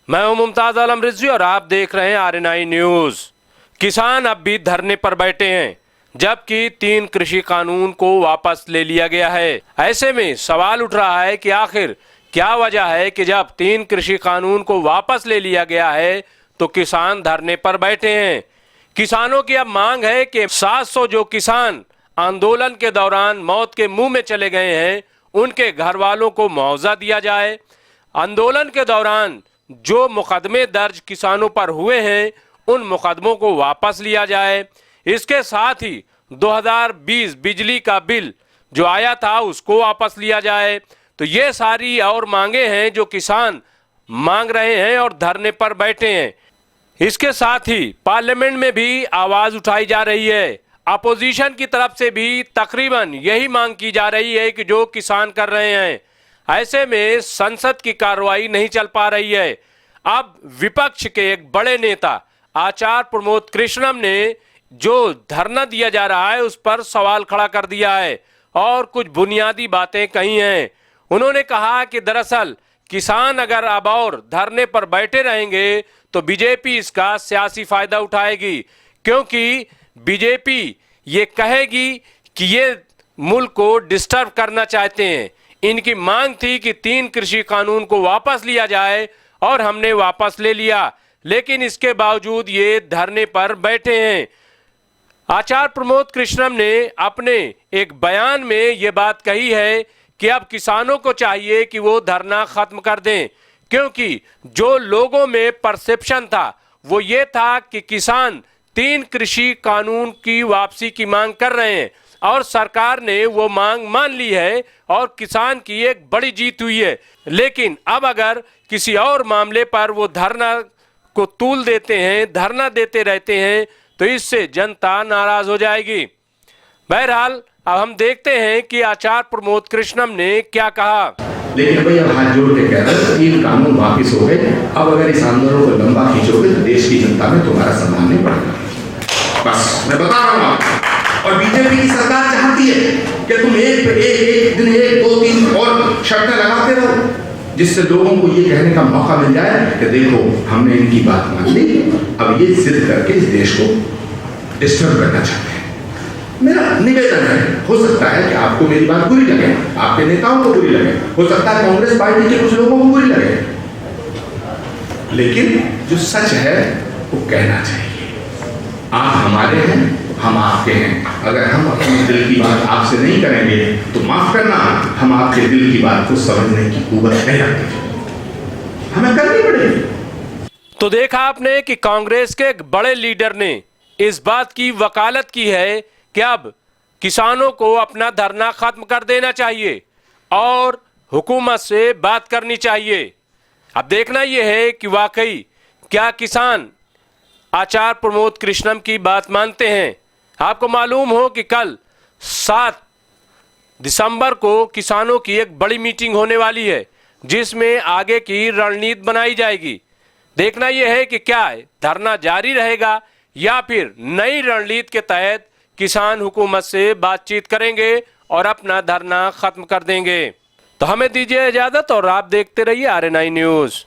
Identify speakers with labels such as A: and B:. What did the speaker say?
A: मैं हूं मुमताज आलम रिजवी और आप देख रहे हैं RNI न्यूज। किसान अब भी धरने पर बैठे हैं, जबकि 3 कृषि कानून को वापस ले लिया गया है। ऐसे में सवाल उठ रहा है कि आखिर क्या वजह है कि जब 3 कृषि कानून को वापस ले लिया गया है तो किसान धरने पर बैठे हैं। किसानों की अब मांग है कि 700 जो किसान आंदोलन के दौरान मौत के मुंह में चले गए हैं, उनके घर वालों को मुआवजा दिया जाए। आंदोलन के दौरान जो मुकदमे दर्ज किसानों पर हुए हैं, उन मुकदमों को वापस लिया जाए। इसके साथ ही 2020 बिजली का बिल जो आया था उसको वापस लिया जाए। तो ये सारी और मांगे हैं जो किसान मांग रहे हैं और धरने पर बैठे हैं। इसके साथ ही पार्लियामेंट में भी आवाज उठाई जा रही है। अपोजिशन की तरफ से भी तकरीबन यही मांग की जा रही है कि जो किसान कर रहे हैं। ऐसे में संसद की कार्रवाई नहीं चल पा रही है। अब विपक्ष के एक बड़े नेता आचार्य प्रमोद कृष्णम ने जो धरना दिया जा रहा है उस पर सवाल खड़ा कर दिया है और कुछ बुनियादी बातें कही हैं। उन्होंने कहा कि दरअसल किसान अगर अब और धरने पर बैठे रहेंगे तो बीजेपी इसका सियासी फायदा उठाएगी, क्योंकि बीजेपी ये कहेगी कि ये मुल्क को डिस्टर्ब करना चाहते हैं। इनकी मांग थी कि 3 कृषि कानून को वापस लिया जाए और हमने वापस ले लिया, लेकिन इसके बावजूद ये धरने पर बैठे हैं। आचार्य प्रमोद कृष्णम ने अपने एक बयान में ये बात कही है कि अब किसानों को चाहिए कि वो धरना खत्म कर दें, क्योंकि जो लोगों में परसेप्शन था वो ये था कि किसान 3 कृषि कानून की वापसी की मांग कर रहे हैं और सरकार ने वो मांग मान ली है और किसान की एक बड़ी जीत हुई है। लेकिन अब अगर किसी और मामले पर वो धरना को तूल देते हैं, धरना देते रहते हैं, तो इससे जनता नाराज हो जाएगी। बहरहाल अब हम देखते हैं कि आचार्य प्रमोद कृष्णम ने क्या कहा।
B: लेकिन भाई अब हाथ जोड़ के कह रहे हैं 3 कानून वापिस हो गए। अब अगर इस आंदोलन को लंबा खींचोगे तो देश की जनता में तुम्हारा सम्मान नहीं बढ़ेगा। बस मैं बता रहा हूँ आपको। और बीजेपी की सरकार चाहती है कि तुम एक दिन 1, 2, 3 और शर्तें लगाते रहो, जिससे लोगों को ये कहने का मौका मिल जाए कि देखो हमने इनकी बात मान ली, अब ये जिद करके इस देश को डिस्टर्ब करना चाहते हैं। मेरा निवेदन है, हो सकता है कि आपको मेरी बात बुरी लगे, आपके नेताओं को बुरी लगे, हो सकता है कांग्रेस पार्टी के कुछ लोगों को बुरी लगे, लेकिन जो सच है वो कहना चाहिए। आप हमारे हैं, हम आपके हैं। अगर हम अपने दिल की बात आपसे नहीं करेंगे तो माफ करना, हम आपके दिल की बात को समझने की कुव्वत नहीं रखते, हमें करनी पड़ेगी।
A: तो देखा आपने कि कांग्रेस के एक बड़े लीडर ने इस बात की वकालत की है कि अब किसानों को अपना धरना खत्म कर देना चाहिए और हुकूमत से बात करनी चाहिए। अब देखना यह है कि वाकई क्या किसान आचार्य प्रमोद कृष्णम की बात मानते हैं। आपको मालूम हो कि कल 7 दिसंबर को किसानों की एक बड़ी मीटिंग होने वाली है, जिसमें आगे की रणनीति बनाई जाएगी। देखना यह है कि क्या धरना जारी रहेगा या फिर नई रणनीति के तहत किसान हुकूमत से बातचीत करेंगे और अपना धरना खत्म कर देंगे। तो हमें दीजिए इजाजत और आप देखते रहिए RNI न्यूज।